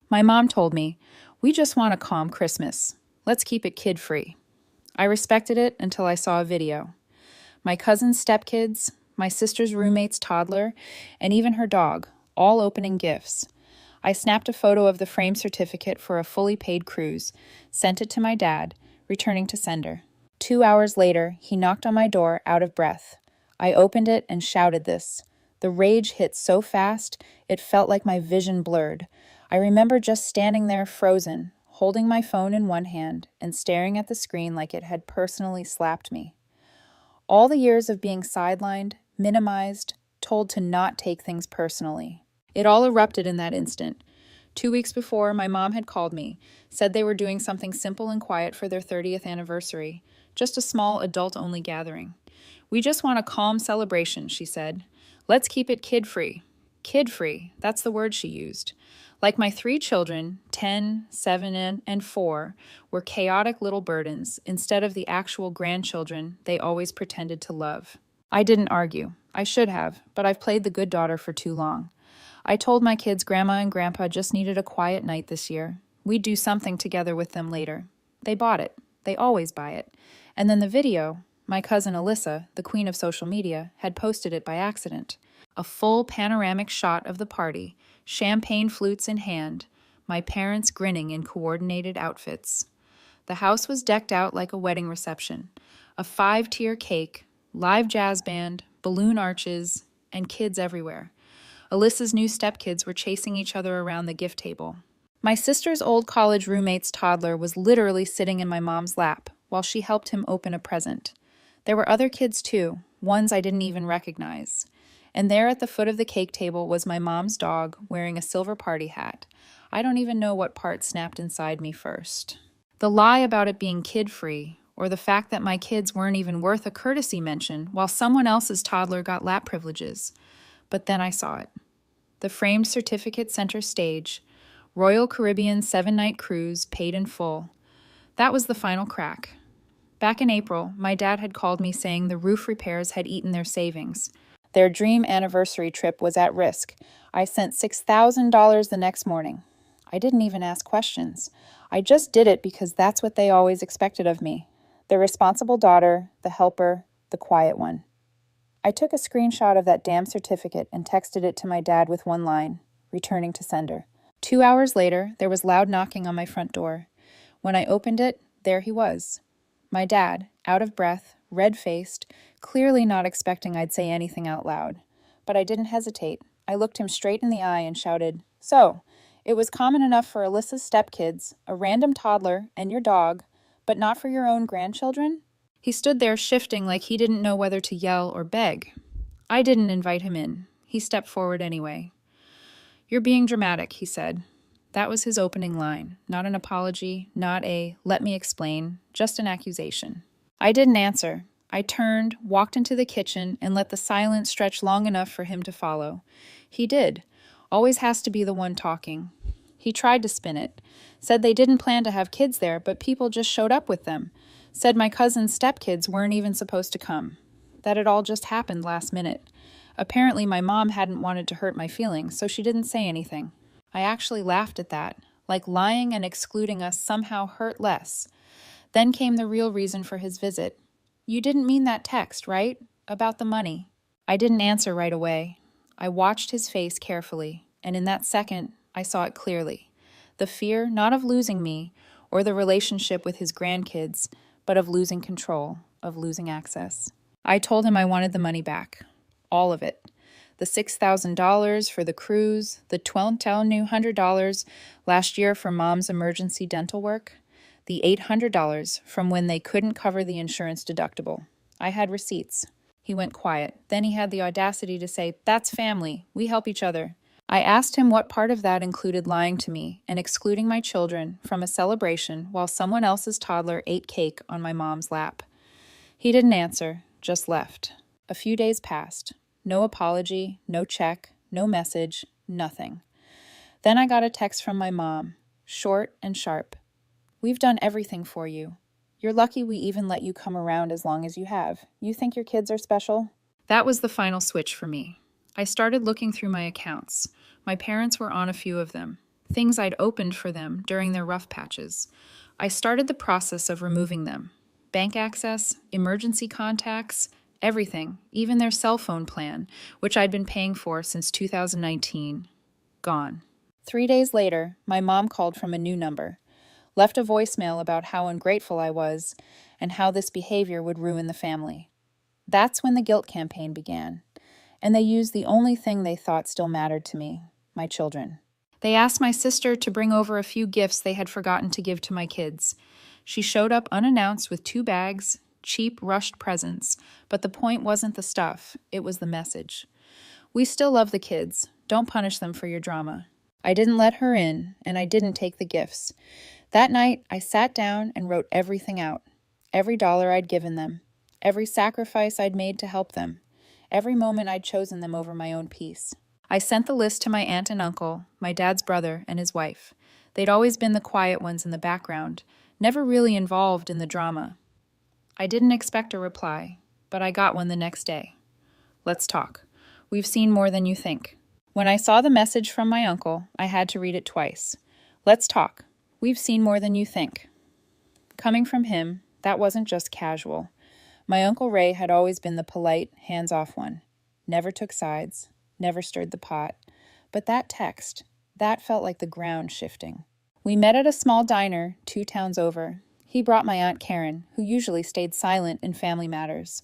My mom told me, "We just want a calm Christmas. Let's keep it kid-free." I respected it until I saw a video. My cousin's stepkids, my sister's roommate's toddler, and even her dog, all opening gifts. I snapped a photo of the framed certificate for a fully paid cruise, sent it to my dad, returning to sender. 2 hours later, he knocked on my door out of breath. I opened it and shouted this. The rage hit so fast, it felt like my vision blurred. I remember just standing there frozen, holding my phone in one hand and staring at the screen like it had personally slapped me. All the years of being sidelined, minimized, told to not take things personally. It all erupted in that instant. 2 weeks before, my mom had called me, said they were doing something simple and quiet for their 30th anniversary, just a small adult-only gathering. "We just want a calm celebration," she said. "Let's keep it kid-free." Kid-free, that's the word she used. Like my 3 children, 10, 7, and 4, were chaotic little burdens instead of the actual grandchildren they always pretended to love. I didn't argue. I should have, but I've played the good daughter for too long. I told my kids Grandma and Grandpa just needed a quiet night this year. We'd do something together with them later. They bought it. They always buy it. And then the video, my cousin Alyssa, the queen of social media, had posted it by accident. A full panoramic shot of the party, champagne flutes in hand, my parents grinning in coordinated outfits. The house was decked out like a wedding reception. A 5-tier cake, live jazz band, balloon arches, and kids everywhere. Alyssa's new stepkids were chasing each other around the gift table. My sister's old college roommate's toddler was literally sitting in my mom's lap while she helped him open a present. There were other kids too, ones I didn't even recognize. And there at the foot of the cake table was my mom's dog wearing a silver party hat. I don't even know what part snapped inside me first. The lie about it being kid-free, or the fact that my kids weren't even worth a courtesy mention while someone else's toddler got lap privileges. But then I saw it. The framed certificate center stage, Royal Caribbean 7-night cruise paid in full. That was the final crack. Back in April, my dad had called me saying the roof repairs had eaten their savings. Their dream anniversary trip was at risk. I sent $6,000 the next morning. I didn't even ask questions. I just did it because that's what they always expected of me. The responsible daughter, the helper, the quiet one. I took a screenshot of that damn certificate and texted it to my dad with one line, returning to sender. 2 hours later, there was loud knocking on my front door. When I opened it, there he was. My dad, out of breath, red-faced, clearly not expecting I'd say anything out loud. But I didn't hesitate. I looked him straight in the eye and shouted, "So, it was common enough for Alyssa's stepkids, a random toddler, and your dog, but not for your own grandchildren?" He stood there shifting like he didn't know whether to yell or beg. I didn't invite him in. He stepped forward anyway. "You're being dramatic," he said. That was his opening line. Not an apology, not a "let me explain," just an accusation. I didn't answer. I turned, walked into the kitchen, and let the silence stretch long enough for him to follow. He did. Always has to be the one talking. He tried to spin it. Said they didn't plan to have kids there, but people just showed up with them. Said my cousin's stepkids weren't even supposed to come. That it all just happened last minute. Apparently my mom hadn't wanted to hurt my feelings, so she didn't say anything. I actually laughed at that, like lying and excluding us somehow hurt less. Then came the real reason for his visit. "You didn't mean that text, right? About the money." I didn't answer right away. I watched his face carefully, and in that second, I saw it clearly. The fear not of losing me or the relationship with his grandkids, but of losing control, of losing access. I told him I wanted the money back. All of it. The $6,000 for the cruise, the $1,200 last year for Mom's emergency dental work, the $800 from when they couldn't cover the insurance deductible. I had receipts. He went quiet. Then he had the audacity to say, "That's family. We help each other." I asked him what part of that included lying to me and excluding my children from a celebration while someone else's toddler ate cake on my mom's lap. He didn't answer, just left. A few days passed. No apology, no check, no message, nothing. Then I got a text from my mom, short and sharp. "We've done everything for you. You're lucky we even let you come around as long as you have. You think your kids are special?" That was the final switch for me. I started looking through my accounts. My parents were on a few of them. things I'd opened for them during their rough patches. I started the process of removing them. Bank access, emergency contacts, everything, even their cell phone plan, which I'd been paying for since 2019. Gone. 3 days later, my mom called from a new number, left a voicemail about how ungrateful I was and how this behavior would ruin the family. That's when the guilt campaign began, and they used the only thing they thought still mattered to me, my children. They asked my sister to bring over a few gifts they had forgotten to give to my kids. She showed up unannounced with 2 bags, cheap, rushed presents, but the point wasn't the stuff, it was the message. We still love the kids. Don't punish them for your drama. I didn't let her in, and I didn't take the gifts. That night, I sat down and wrote everything out. Every dollar I'd given them, every sacrifice I'd made to help them, every moment I'd chosen them over my own peace. I sent the list to my aunt and uncle, my dad's brother, and his wife. They'd always been the quiet ones in the background, never really involved in the drama. I didn't expect a reply, but I got one the next day. Let's talk. We've seen more than you think. When I saw the message from my uncle, I had to read it twice. Let's talk. We've seen more than you think. Coming from him, that wasn't just casual. My Uncle Ray had always been the polite, hands-off one. Never took sides, never stirred the pot. But that text, that felt like the ground shifting. We met at a small diner 2 towns over. He brought my Aunt Karen, who usually stayed silent in family matters.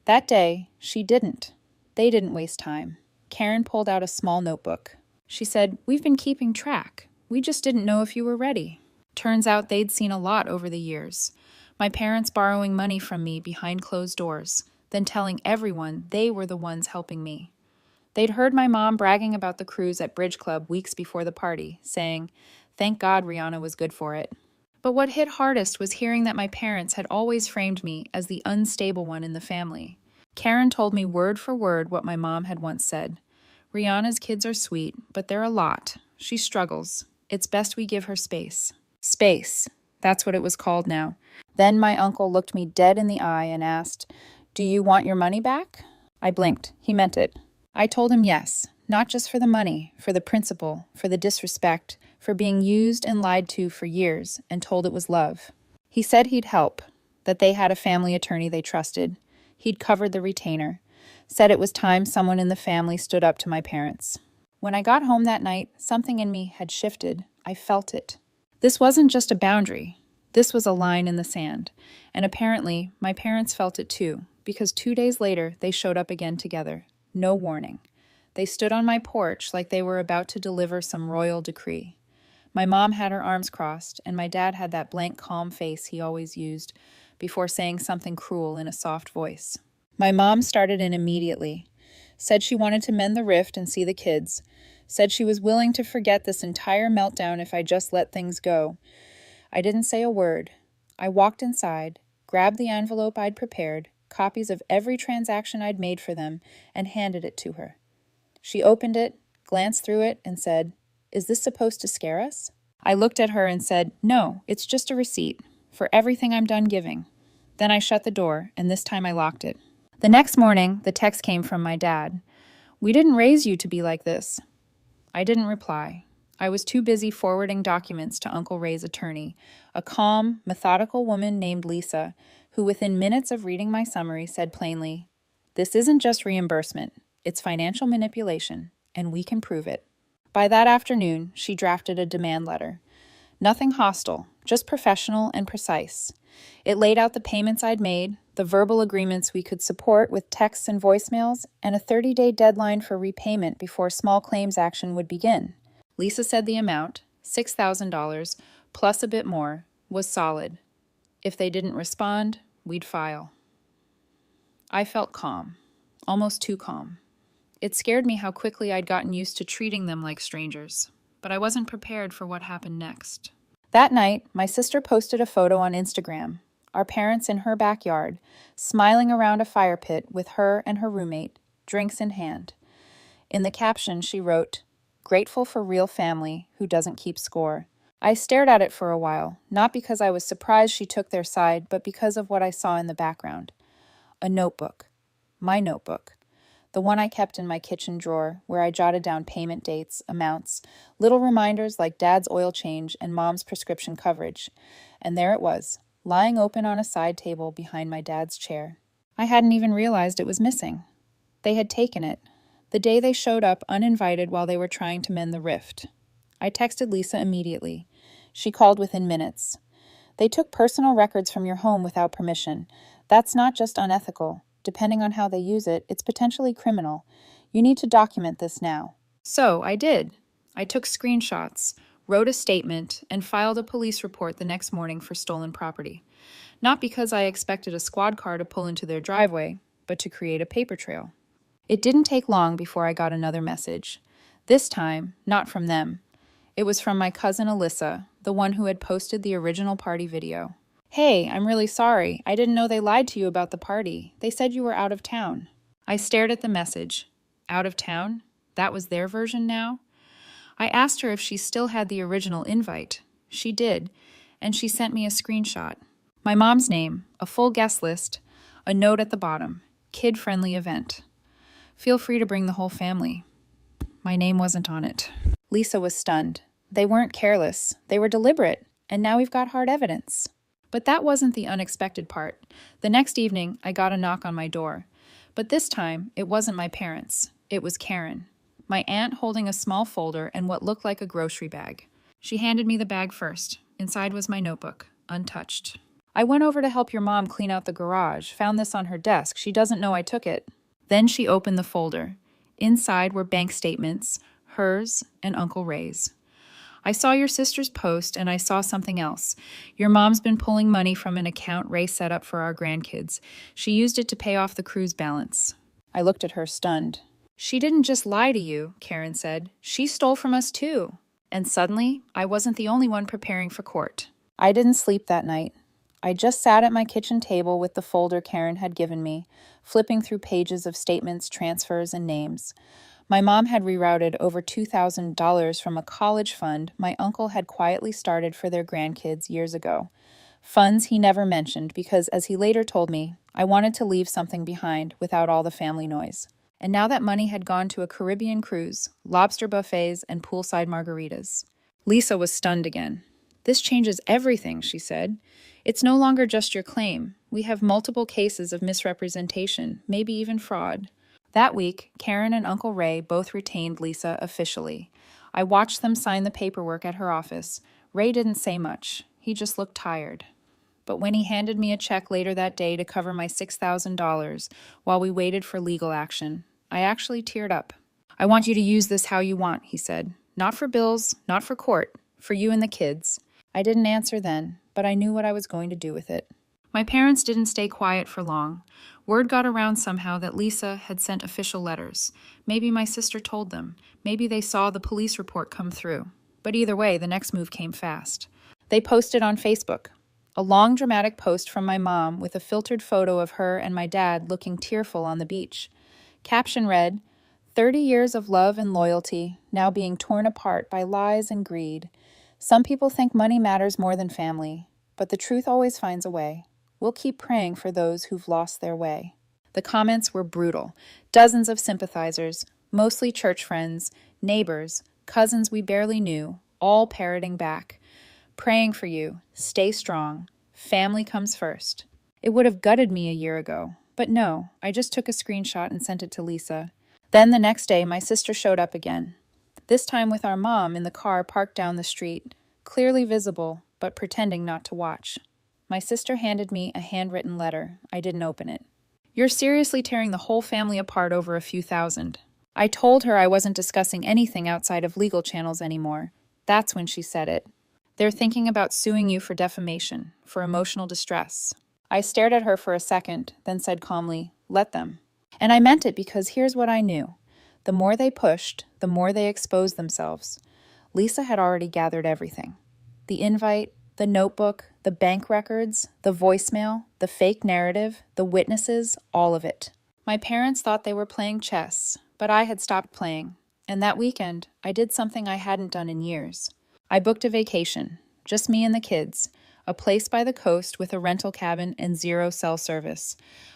That day, she didn't. They didn't waste time. Karen pulled out a small notebook. She said, "We've been keeping track. We just didn't know if you were ready." Turns out they'd seen a lot over the years. My parents borrowing money from me behind closed doors, then telling everyone they were the ones helping me. They'd heard my mom bragging about the cruise at Bridge Club weeks before the party, saying, "Thank God Rihanna was good for it." But what hit hardest was hearing that my parents had always framed me as the unstable one in the family. Karen told me word for word what my mom had once said. "Rihanna's kids are sweet, but they're a lot. She struggles. It's best we give her space." Space. That's what it was called now. Then my uncle looked me dead in the eye and asked, "Do you want your money back?" I blinked. He meant it. I told him yes, not just for the money, for the principle, for the disrespect, for being used and lied to for years and told it was love. He said he'd help, that they had a family attorney they trusted. He'd covered the retainer, said it was time someone in the family stood up to my parents. When I got home that night, something in me had shifted. I felt it. This wasn't just a boundary. This was a line in the sand. And apparently, my parents felt it too, because 2 days later, they showed up again together. No warning. They stood on my porch like they were about to deliver some royal decree. My mom had her arms crossed, and my dad had that blank, calm face he always used before saying something cruel in a soft voice. My mom started in immediately. Said she wanted to mend the rift and see the kids. Said she was willing to forget this entire meltdown if I just let things go. I didn't say a word. I walked inside, grabbed the envelope I'd prepared, copies of every transaction I'd made for them, and handed it to her. She opened it, glanced through it, and said, "Is this supposed to scare us?" I looked at her and said, "No, it's just a receipt for everything I'm done giving." Then I shut the door, and this time I locked it. The next morning, the text came from my dad. "We didn't raise you to be like this." I didn't reply. I was too busy forwarding documents to Uncle Ray's attorney, a calm, methodical woman named Lisa, who within minutes of reading my summary said plainly, "This isn't just reimbursement, it's financial manipulation, and we can prove it." By that afternoon, she drafted a demand letter. Nothing hostile, just professional and precise. It laid out the payments I'd made, the verbal agreements we could support with texts and voicemails, and a 30-day deadline for repayment before small claims action would begin. Lisa said the amount, $6,000, plus a bit more, was solid. If they didn't respond, we'd file. I felt calm, almost too calm. It scared me how quickly I'd gotten used to treating them like strangers, but I wasn't prepared for what happened next. That night, my sister posted a photo on Instagram, our parents in her backyard, smiling around a fire pit with her and her roommate, drinks in hand. In the caption, she wrote, "Grateful for real family who doesn't keep score." I stared at it for a while, not because I was surprised she took their side, but because of what I saw in the background. A notebook. My notebook. the one I kept in my kitchen drawer where I jotted down payment dates, amounts, little reminders like Dad's oil change and Mom's prescription coverage. And there it was, lying open on a side table behind my dad's chair. I hadn't even realized it was missing. They had taken it, the day they showed up uninvited while they were trying to mend the rift. I texted Lisa immediately. She called within minutes. They took personal records from your home without permission. That's not just unethical. Depending on how they use it, it's potentially criminal. You need to document this now. So I did. I took screenshots, wrote a statement, and filed a police report the next morning for stolen property. Not because I expected a squad car to pull into their driveway, but to create a paper trail. It didn't take long before I got another message. This time, not from them. It was from my cousin Alyssa, the one who had posted the original party video. Hey, I'm really sorry. I didn't know they lied to you about the party. They said you were out of town. I stared at the message. Out of town? That was their version now? I asked her if she still had the original invite. She did, and she sent me a screenshot. My mom's name, a full guest list, a note at the bottom, kid-friendly event. Feel free to bring the whole family. My name wasn't on it. Lisa was stunned. They weren't careless. They were deliberate, and now we've got hard evidence. But that wasn't the unexpected part. The next evening, I got a knock on my door. But this time, it wasn't my parents. It was Karen, my aunt holding a small folder and what looked like a grocery bag. She handed me the bag first. Inside was my notebook, untouched. I went over to help your mom clean out the garage, found this on her desk. She doesn't know I took it. Then she opened the folder. Inside were bank statements, hers and Uncle Ray's. I saw your sister's post and I saw something else. Your mom's been pulling money from an account Ray set up for our grandkids. She used it to pay off the cruise balance. I looked at her, stunned. She didn't just lie to you, Karen said. She stole from us too. And suddenly, I wasn't the only one preparing for court. I didn't sleep that night. I just sat at my kitchen table with the folder Karen had given me, flipping through pages of statements, transfers, and names. My mom had rerouted over $2,000 from a college fund my uncle had quietly started for their grandkids years ago. Funds he never mentioned because, as he later told me, I wanted to leave something behind without all the family noise. And now that money had gone to a Caribbean cruise, lobster buffets, and poolside margaritas. Lisa was stunned again. This changes everything, she said. It's no longer just your claim. We have multiple cases of misrepresentation, maybe even fraud. That week, Karen and Uncle Ray both retained Lisa officially. I watched them sign the paperwork at her office. Ray didn't say much. He just looked tired. But when he handed me a check later that day to cover my $6,000 while we waited for legal action, I actually teared up. I want you to use this how you want, he said. Not for bills, not for court, for you and the kids. I didn't answer then, but I knew what I was going to do with it. My parents didn't stay quiet for long. Word got around somehow that Lisa had sent official letters. Maybe my sister told them. Maybe they saw the police report come through. But either way, the next move came fast. They posted on Facebook. A long, dramatic post from my mom with a filtered photo of her and my dad looking tearful on the beach. Caption read, 30 years of love and loyalty, now being torn apart by lies and greed. Some people think money matters more than family, but the truth always finds a way. We'll keep praying for those who've lost their way. The comments were brutal. Dozens of sympathizers, mostly church friends, neighbors, cousins we barely knew, all parroting back. Praying for you. Stay strong. Family comes first. It would have gutted me a year ago, but no, I just took a screenshot and sent it to Lisa. Then the next day, my sister showed up again. This time with our mom in the car parked down the street, clearly visible, but pretending not to watch. My sister handed me a handwritten letter. I didn't open it. You're seriously tearing the whole family apart over a few thousand. I told her I wasn't discussing anything outside of legal channels anymore. That's when she said it. They're thinking about suing you for defamation, for emotional distress. I stared at her for a second, then said calmly, let them. And I meant it because here's what I knew. The more they pushed, the more they exposed themselves. Lisa had already gathered everything. The invite, the notebook, the bank records, the voicemail, the fake narrative, the witnesses, all of it. My parents thought they were playing chess, but I had stopped playing. And that weekend, I did something I hadn't done in years. I booked a vacation, just me and the kids, a place by the coast with a rental cabin and 0 cell service.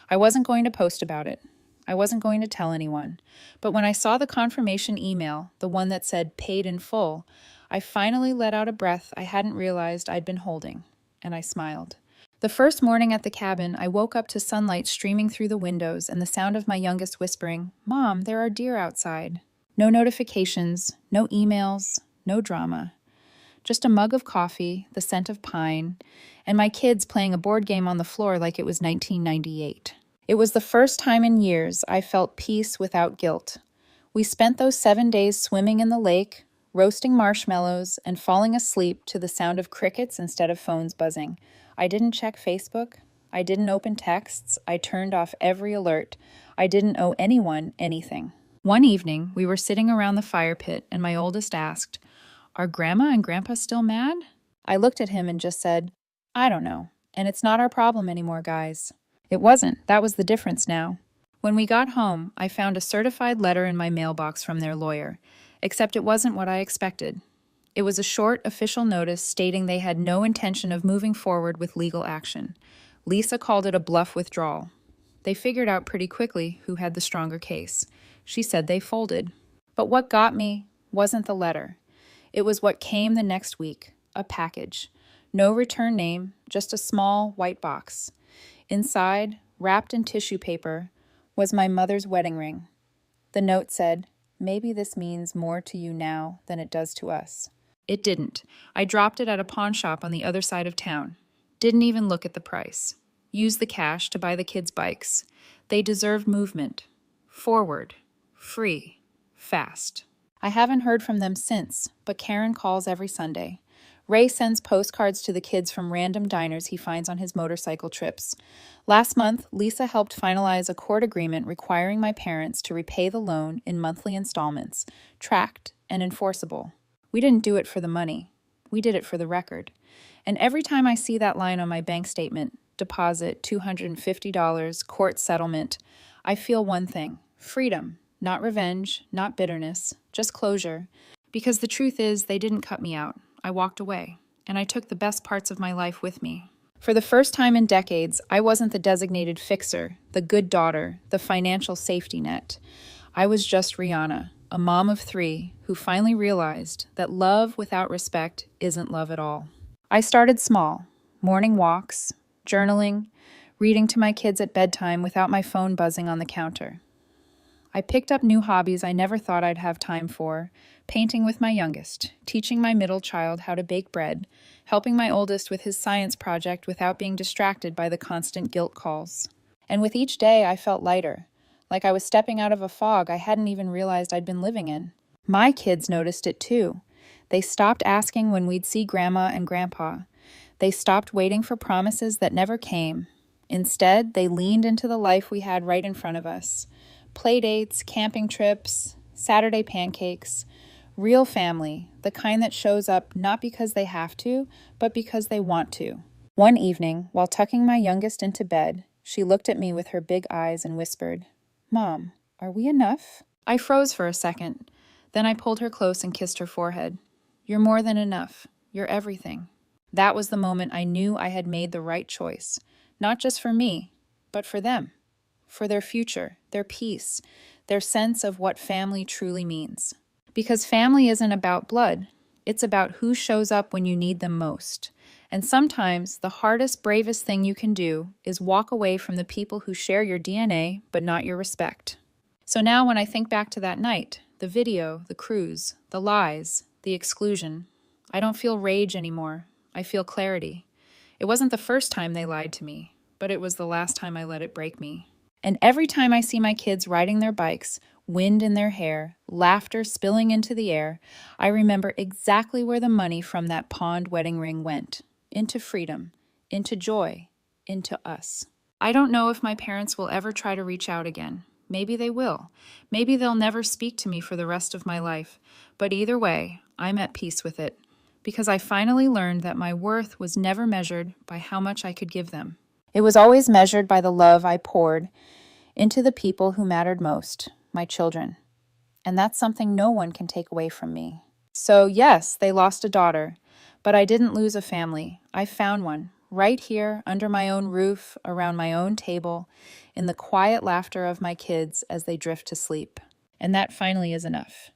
I wasn't going to post about it. I wasn't going to tell anyone. But when I saw the confirmation email, the one that said paid in full, I finally let out a breath I hadn't realized I'd been holding, and I smiled. The first morning at the cabin, I woke up to sunlight streaming through the windows and the sound of my youngest whispering, "Mom, there are deer outside." No notifications, no emails, no drama. Just a mug of coffee, the scent of pine, and my kids playing a board game on the floor like it was 1998. It was the first time in years I felt peace without guilt. We spent those 7 days swimming in the lake, roasting marshmallows, and falling asleep to the sound of crickets instead of phones buzzing. I didn't check Facebook. I didn't open texts. I turned off every alert. I didn't owe anyone anything. One evening, we were sitting around the fire pit, and my oldest asked, "Are Grandma and Grandpa still mad?" I looked at him and just said, "I don't know. And it's not our problem anymore, guys." It wasn't. That was the difference now. When we got home, I found a certified letter in my mailbox from their lawyer, except it wasn't what I expected. It was a short official notice stating they had no intention of moving forward with legal action. Lisa called it a bluff withdrawal. They figured out pretty quickly who had the stronger case. She said they folded. But what got me wasn't the letter. It was what came the next week, a package. No return name, just a small white box. Inside, wrapped in tissue paper, was my mother's wedding ring. The note said, "Maybe this means more to you now than it does to us." It didn't. I dropped it at a pawn shop on the other side of town. Didn't even look at the price. Used the cash to buy the kids' bikes. They deserved movement. Forward. Free. Fast. I haven't heard from them since, but Karen calls every Sunday. Ray sends postcards to the kids from random diners he finds on his motorcycle trips. Last month, Lisa helped finalize a court agreement requiring my parents to repay the loan in monthly installments, tracked and enforceable. We didn't do it for the money. We did it for the record. And every time I see that line on my bank statement, deposit $250, court settlement, I feel one thing: freedom. Not revenge, not bitterness, just closure. Because the truth is, they didn't cut me out. I walked away, and I took the best parts of my life with me. For the first time in decades, I wasn't the designated fixer, the good daughter, the financial safety net. I was just Rihanna, a mom of 3 who finally realized that love without respect isn't love at all. I started small, morning walks, journaling, reading to my kids at bedtime without my phone buzzing on the counter. I picked up new hobbies I never thought I'd have time for, painting with my youngest, teaching my middle child how to bake bread, helping my oldest with his science project without being distracted by the constant guilt calls. And with each day, I felt lighter, like I was stepping out of a fog I hadn't even realized I'd been living in. My kids noticed it too. They stopped asking when we'd see Grandma and Grandpa. They stopped waiting for promises that never came. Instead, they leaned into the life we had right in front of us. Playdates, camping trips, Saturday pancakes, real family, the kind that shows up not because they have to, but because they want to. One evening, while tucking my youngest into bed, she looked at me with her big eyes and whispered, "Mom, are we enough?" I froze for a second. Then I pulled her close and kissed her forehead. "You're more than enough. You're everything." That was the moment I knew I had made the right choice, not just for me, but for them. For their future, their peace, their sense of what family truly means. Because family isn't about blood, it's about who shows up when you need them most. And sometimes the hardest, bravest thing you can do is walk away from the people who share your DNA but not your respect. So now when I think back to that night, the video, the cruise, the lies, the exclusion, I don't feel rage anymore. I feel clarity. It wasn't the first time they lied to me, but it was the last time I let it break me. And every time I see my kids riding their bikes, wind in their hair, laughter spilling into the air, I remember exactly where the money from that pawned wedding ring went. Into freedom, into joy, into us. I don't know if my parents will ever try to reach out again. Maybe they will. Maybe they'll never speak to me for the rest of my life. But either way, I'm at peace with it. Because I finally learned that my worth was never measured by how much I could give them. It was always measured by the love I poured into the people who mattered most, my children. And that's something no one can take away from me. So yes, they lost a daughter, but I didn't lose a family. I found one, right here under my own roof, around my own table, in the quiet laughter of my kids as they drift to sleep. And that finally is enough.